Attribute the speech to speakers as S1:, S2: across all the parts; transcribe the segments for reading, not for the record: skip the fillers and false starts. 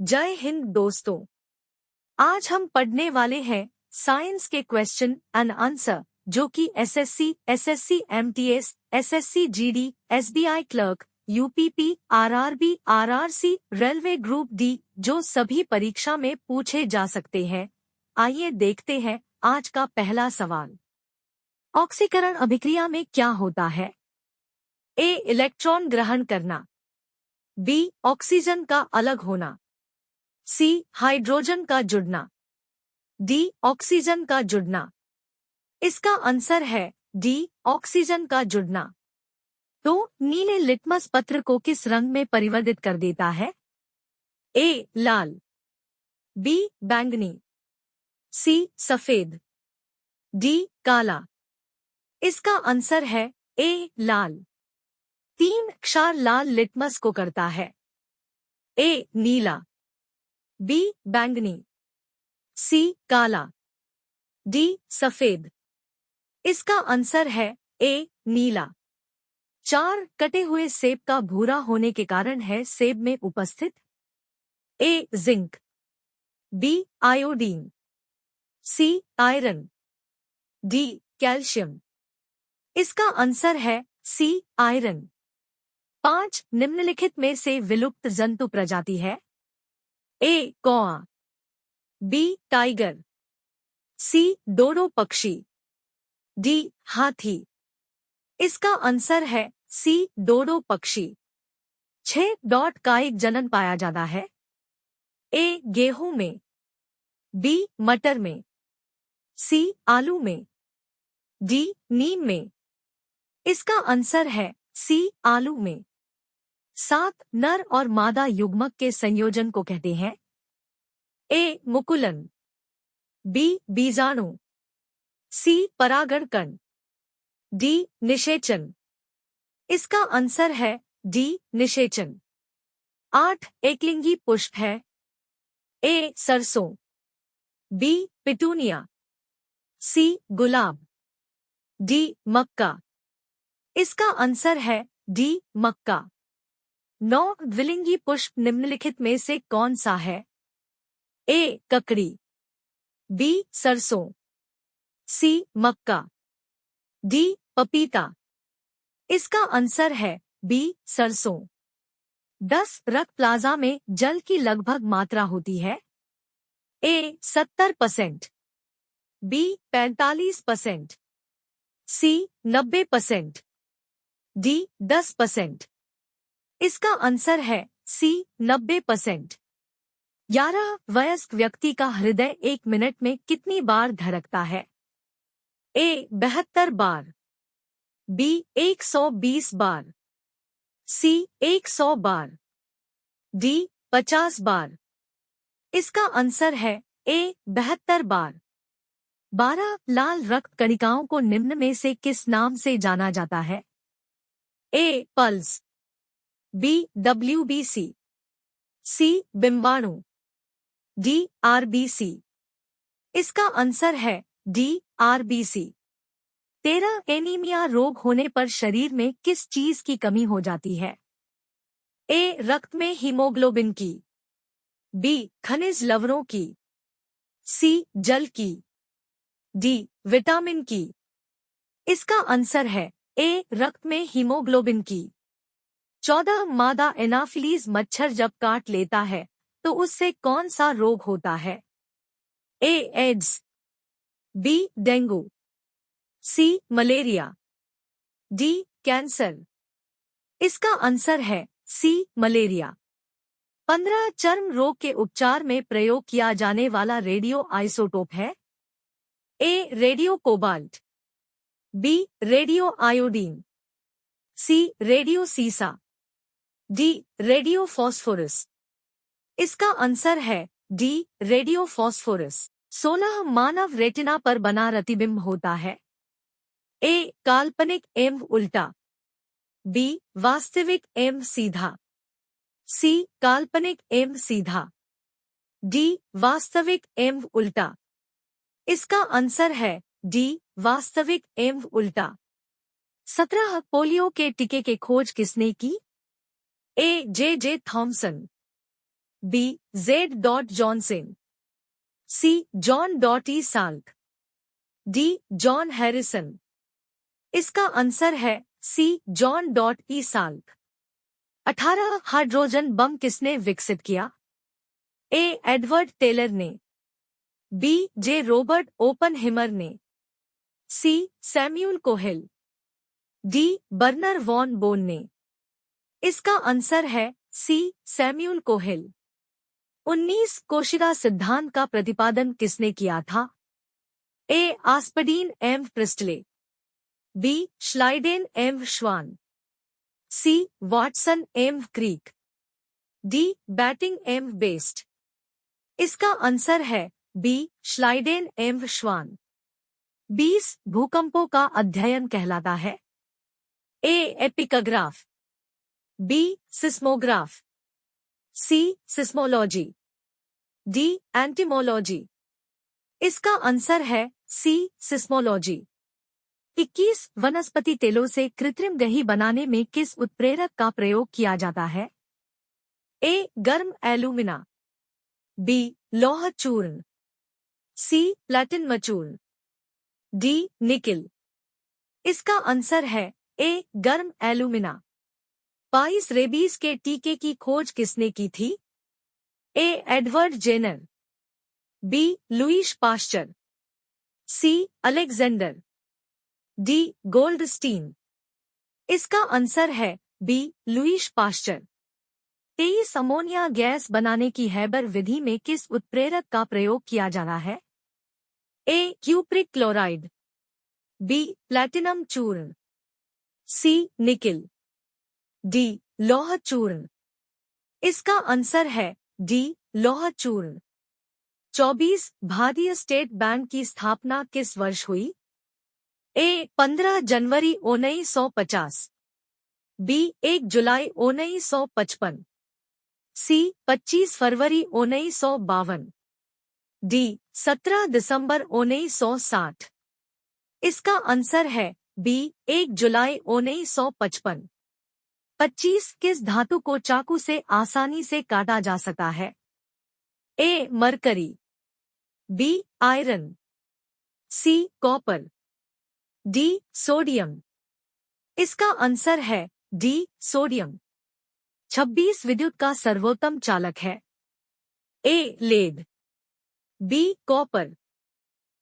S1: जय हिंद दोस्तों। आज हम पढ़ने वाले हैं साइंस के क्वेश्चन एंड आंसर जो कि SSC MTS, SSC GD, SBI clerk, UPP, RRB, RRC, railway group D जो सभी परीक्षा में पूछे जा सकते हैं। आइए देखते हैं आज का पहला सवाल। ऑक्सीकरण अभिक्रिया में क्या होता है? ए. इलेक्ट्रॉन ग्रहण करना, बी. ऑक्सीजन का अलग होना, सी. हाइड्रोजन का जुड़ना, डी. ऑक्सीजन का जुड़ना। इसका आंसर है डी. ऑक्सीजन का जुड़ना। तो नीले लिटमस पत्र को किस रंग में परिवर्तित कर देता है? ए. लाल, बी. बैंगनी, सी. सफेद, डी. काला। इसका आंसर है ए. लाल। 3 क्षार लाल लिटमस को करता है। ए. नीला, बी. बैंगनी, सी. काला, डी. सफेद। इसका आंसर है ए. नीला। 4 कटे हुए सेब का भूरा होने के कारण है सेब में उपस्थित? A. Zinc, B. Iodine, C. Iron, D. Calcium. इसका आंसर है सी. आयरन। 5 निम्नलिखित में से विलुप्त जंतु प्रजाति है? ए. कौआ, बी. टाइगर, सी. डोडो पक्षी, डी. हाथी। इसका आंसर है सी. डोडो पक्षी। 6 कायिक जनन पाया जाता है? ए. गेहूं में, बी. मटर में, सी. आलू में, डी. नीम में। इसका आंसर है सी. आलू में। 7 नर और मादा युग्मक के संयोजन को कहते हैं? ए. मुकुलन, बी. बीजाणु, सी. परागण कण, डी. निषेचन। इसका आंसर है डी. निषेचन। 8 एकलिंगी पुष्प है? ए. सरसों, बी. पिटूनिया, सी. गुलाब, डी. मक्का। इसका आंसर है डी. मक्का। 9 द्विलिंगी पुष्प निम्नलिखित में से कौन सा है? ए. ककड़ी, बी. सरसों, सी. मक्का, डी. पपीता। इसका आंसर है बी. सरसों। 10 रक्त प्लाज्मा में जल की लगभग मात्रा होती है? ए. 70%, बी. 45%, सी. 90%, डी. 10%। इसका आंसर है सी. 90%। 11 वयस्क व्यक्ति का हृदय 1 मिनट में कितनी बार धड़कता है? ए. 72 बार, बी. 120 बार, सी. 100 बार, डी. 50 बार। इसका आंसर है ए. 72 बार। 12 लाल रक्त कणिकाओं को निम्न में से किस नाम से जाना जाता है? A. Pulse, B. WBC, C. बिंबाणु, डी. RBC। इसका आंसर है डी. RBC। 13 एनीमिया रोग होने पर शरीर में किस चीज की कमी हो जाती है? ए. रक्त में हीमोग्लोबिन की, बी. खनिज लवणों की, सी. जल की, डी. विटामिन की। इसका आंसर है ए. रक्त में हीमोग्लोबिन की। 14 मादा एनाफिलीज मच्छर जब काट लेता है तो उससे कौन सा रोग होता है? A. AIDS, B. Dengue, C. Malaria, D. Cancer. इसका आंसर है सी. मलेरिया। 15 चर्म रोग के उपचार में प्रयोग किया जाने वाला रेडियो आइसोटोप है? A. Radio cobalt, B. Radio iodine, C. Radio सीसा, डी. Radio phosphorus. इसका आंसर है डी. Radio phosphorus. 16 मानव रेटिना पर बना प्रतिबिंब होता है? ए. काल्पनिक एवं उल्टा, बी. वास्तविक एवं सीधा, सी. काल्पनिक एवं सीधा, डी. वास्तविक एवं उल्टा। इसका आंसर है डी. वास्तविक एवं उल्टा। 17 पोलियो के टीके की खोज किसने की? A. J. Thomson, B Z dot Johnson, C John dot E Salk, D John Harrison. इसका आंसर है C John dot E Salk. 18 hydrogen bomb किसने विकसित किया? ए एडवर्ड टेलर ने, बी जे रॉबर्ट ओपनहीमर ने, C Samuel Kohel, D Werner von Braun ने। इसका answer है सी सैम्यूल कोहेल। 19 कोशिका सिद्धांत का प्रतिपादन किसने किया था? ए आस्पडीन एम प्रिस्टले, बी श्लाइडेन एम श्वान, सी वाटसन एम क्रीक, डी बैटिंग एम बेस्ट। इसका आंसर है बी श्लाइडेन एम श्वान। 20 भूकंपों का अध्ययन कहलाता है? ए एपिकाग्राफ, B seismograph, C seismology, D entomology. इसका आंसर है सी सिस्मोलॉजी। 21 वनस्पति तेलों से कृत्रिम दही बनाने में किस उत्प्रेरक का प्रयोग किया जाता है? ए गर्म एल्यूमिना, बी लौह चूर्ण, सी प्लैटिनम चूर्ण, डी निकिल। इसका आंसर है ए गर्म एल्यूमिना। 22 रेबीज के टीके की खोज किसने की थी? A Edward Jenner, B Louis Pasteur, C Alexander, D Goldstein. इसका आंसर है B Louis Pasteur. 23 ammonia gas बनाने की हैबर विधि में किस उत्प्रेरक का प्रयोग किया जाना है? ए क्यूप्रिक क्लोराइड, बी प्लैटिनम चूर्ण, सी निकिल, डी लौह चूर्ण। इसका आंसर है डी लौह चूर्ण। 24 भारतीय स्टेट बैंक की स्थापना किस वर्ष हुई? ए 15 जनवरी 1950, बी 1 जुलाई 1955, सी 25 फरवरी 1952, डी 17 दिसंबर 1960। इसका आंसर है बी 1 जुलाई 1955। 25 किस धातु को चाकू से आसानी से काटा जा सकता है? A mercury, B iron, C copper, D sodium. इसका आंसर है डी सोडियम। 26 विद्युत का सर्वोत्तम चालक है? A lead, B copper,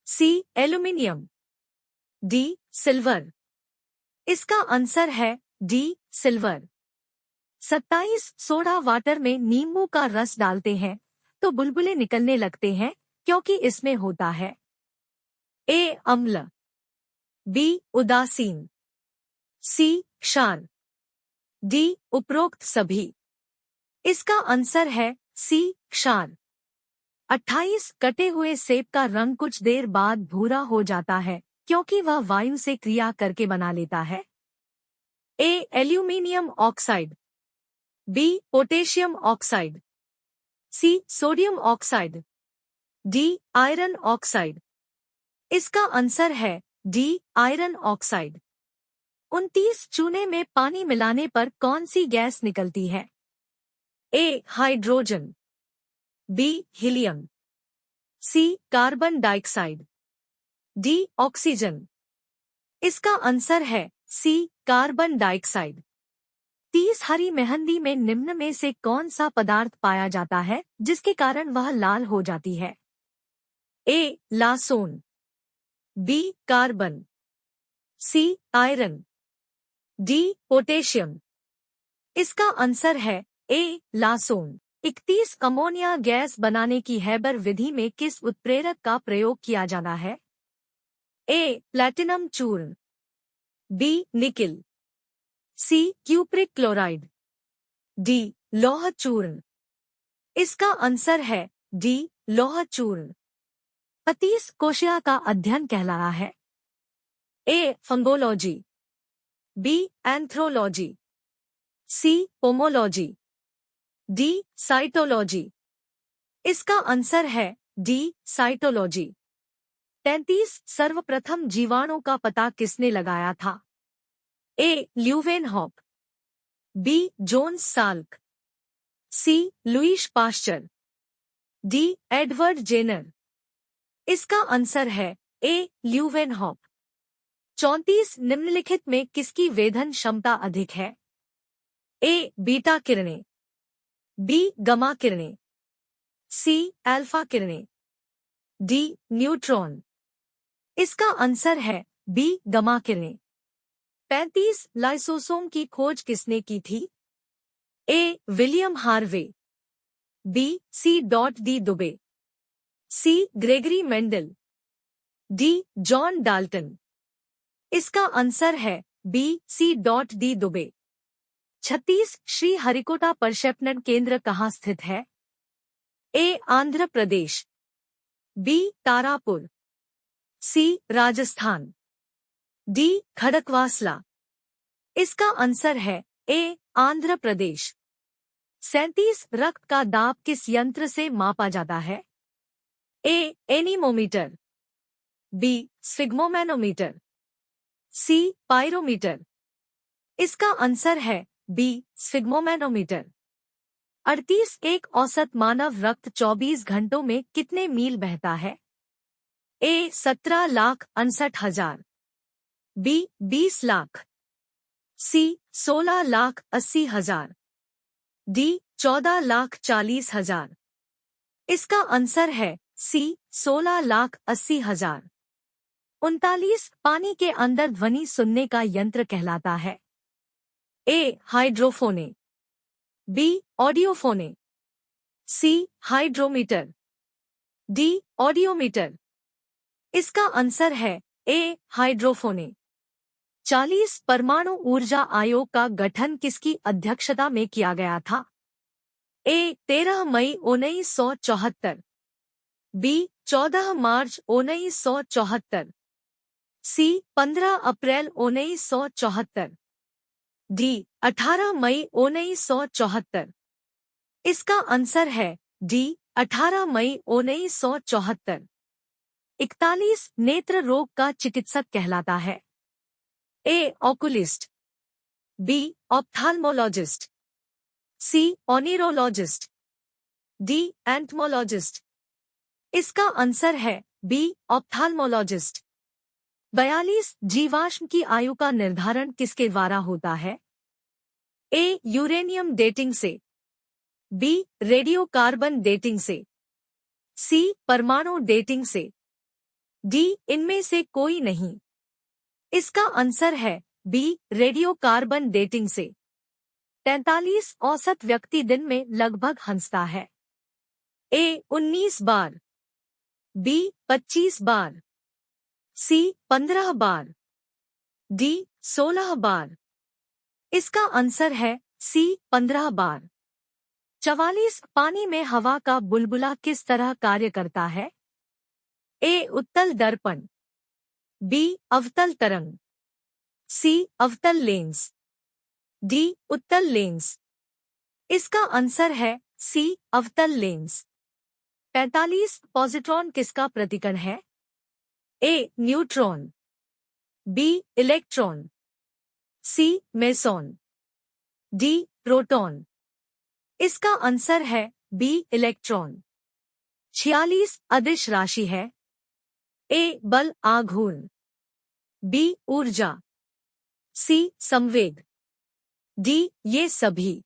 S1: C aluminium, D silver. इसका आंसर है डी सिल्वर। 27 सोडा वाटर में नींबू का रस डालते हैं तो बुलबुले निकलने लगते हैं क्योंकि इसमें होता है? ए अम्ल, बी उदासीन, सी क्षार, डी उपरोक्त सभी। इसका आंसर है सी क्षार। 28 कटे हुए सेब का रंग कुछ देर बाद भूरा हो जाता है क्योंकि वह वायु से क्रिया करके बना लेता है? A aluminium oxide, B potassium oxide, C sodium oxide, D iron oxide. इसका आंसर है डी आयरन ऑक्साइड। 29 चूने में पानी मिलाने पर कौन सी गैस निकलती है? ए हाइड्रोजन, बी हीलियम, सी कार्बन डाइऑक्साइड, डी ऑक्सीजन। इसका आंसर है सी कार्बन डाइऑक्साइड। 30 हरी मेहंदी में निम्न में से कौन सा पदार्थ पाया जाता है जिसके कारण वह लाल हो जाती है? ए lawsone, B carbon, C iron, D potassium. इसका answer A A लासोन। 31 ammonia gas बनाने की हैबर विधि में किस उत्प्रेरक का प्रयोग किया जाना है? ए प्लैटिनम चूर्ण, बी निकिल, सी क्यूप्रिक क्लोराइड, डी लौह चूर्ण। इसका आंसर है डी लौह चूर्ण। 25 कोशिका का अध्ययन कहलाता है? A fungology, B anthology, C pomology, D cytology. इसका आंसर है डी साइटोलॉजी। 33 सर्वप्रथम जीवाणु का पता किसने लगाया था? A Leeuwenhoek, B Jonas Salk, C Louis Pasteur, D Edward Jenner. इसका आंसर है ए ल्यूवेनहॉक। 34 निम्नलिखित में किसकी वेधन क्षमता अधिक है? ए बीटा किरणें, बी गमा किरणें, सी अल्फा किरणें, डी न्यूट्रॉन। इसका आंसर है बी गमा किरणें। 35 लाइसोसोम की खोज किसने की थी? A William Harvey, B C dot D Dubey, C Gregory Mendel, D John Dalton. इसका आंसर है B C dot D Dubey. 36 Sriharikota प्रक्षेपण केंद्र कहाँ स्थित है? A Andhra Pradesh, B Tarapur, C Rajasthan, D Khadakwasla. इसका आंसर है ए आंध्र प्रदेश। 37 रक्त का दाब किस यंत्र से मापा जाता है? ए एनीमोमीटर, बी स्फिग्मोमैनोमीटर, सी पायरोमीटर। इसका आंसर है बी स्फिग्मोमैनोमीटर। 38 एक औसत मानव रक्त 24 घंटों में कितने मील बहता है? ए 17,68,000, बी 20 लाख, सी 16,80,000, डी 14,40,000। इसका आंसर है सी 16,80,000। 39 पानी के अंदर ध्वनि सुनने का यंत्र कहलाता है? ए हाइड्रोफोने, बी ऑडियोफोने, सी हाइड्रोमीटर, डी ऑडियोमीटर। इसका आंसर है ए हाइड्रोफोने। 40 परमाणु ऊर्जा आयोग का गठन किसकी अध्यक्षता में किया गया था? ए 13 मई 1974, बी 14 मार्च 1974, सी 15 अप्रैल 1974, डी 18 मई 1974। इसका आंसर है डी 18 मई 1974। 41 नेत्र रोग का चिकित्सक कहलाता है? ए ऑकुलिस्ट, बी ऑप्थाल्मोलॉजिस्ट, सी ओनिरोलॉजिस्ट, डी एंटमोलॉजिस्ट। इसका आंसर है बी ऑप्थाल्मोलॉजिस्ट। 42 जीवाश्म की आयु का निर्धारण किसके द्वारा होता है? ए यूरेनियम डेटिंग से, बी रेडियो कार्बन डेटिंग से, सी परमाणु डेटिंग से, डी इनमें से कोई नहीं। इसका आंसर है बी रेडियो कार्बन डेटिंग से। 43 औसत व्यक्ति दिन में लगभग हंसता है? ए 19 बार, बी 25 बार, सी 15 बार, डी 16 बार। इसका आंसर है सी 15 बार। 44 पानी में हवा का बुलबुला किस तरह कार्य करता है? ए उत्तल दर्पण, बी अवतल तरंग, सी अवतल लेंस, डी उत्तल लेंस। इसका आंसर है सी अवतल लेंस। 45 पॉजिट्रॉन किसका प्रतिकण है? ए न्यूट्रॉन, बी इलेक्ट्रॉन, सी मेसॉन, डी प्रोटॉन। इसका आंसर है बी इलेक्ट्रॉन। 46 अदिश राशि है? ए बल आघूर्ण, बी ऊर्जा, सी संवेग, डी ये सभी।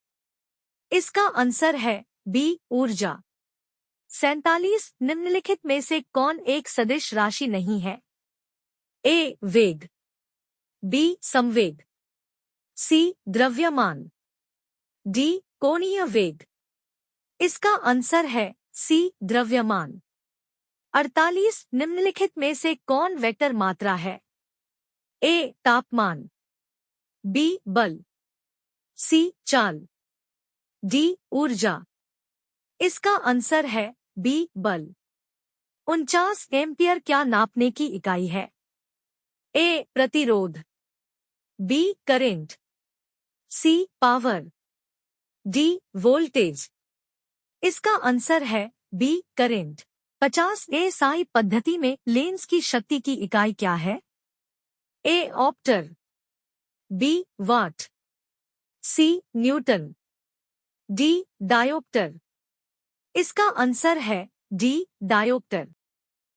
S1: इसका आंसर है बी ऊर्जा। 47 निम्नलिखित में से कौन एक सदिश राशि नहीं है? ए वेग, बी संवेग, सी द्रव्यमान, डी कोणीय वेग। इसका आंसर है सी द्रव्यमान। 48 निम्नलिखित में से कौन वेक्टर मात्रा है? ए तापमान, बी बल, सी चाल, डी ऊर्जा। इसका आंसर है बी बल। 49 एम्पियर क्या नापने की इकाई है? ए प्रतिरोध, बी करंट, सी पावर, डी वोल्टेज। इसका आंसर है बी करंट। 50 एसआई पद्धति में लेंस की शक्ति की इकाई क्या है? ए ऑप्टर, बी वाट, सी न्यूटन, डी, डायोप्टर। इसका आंसर है डी, डायोप्टर।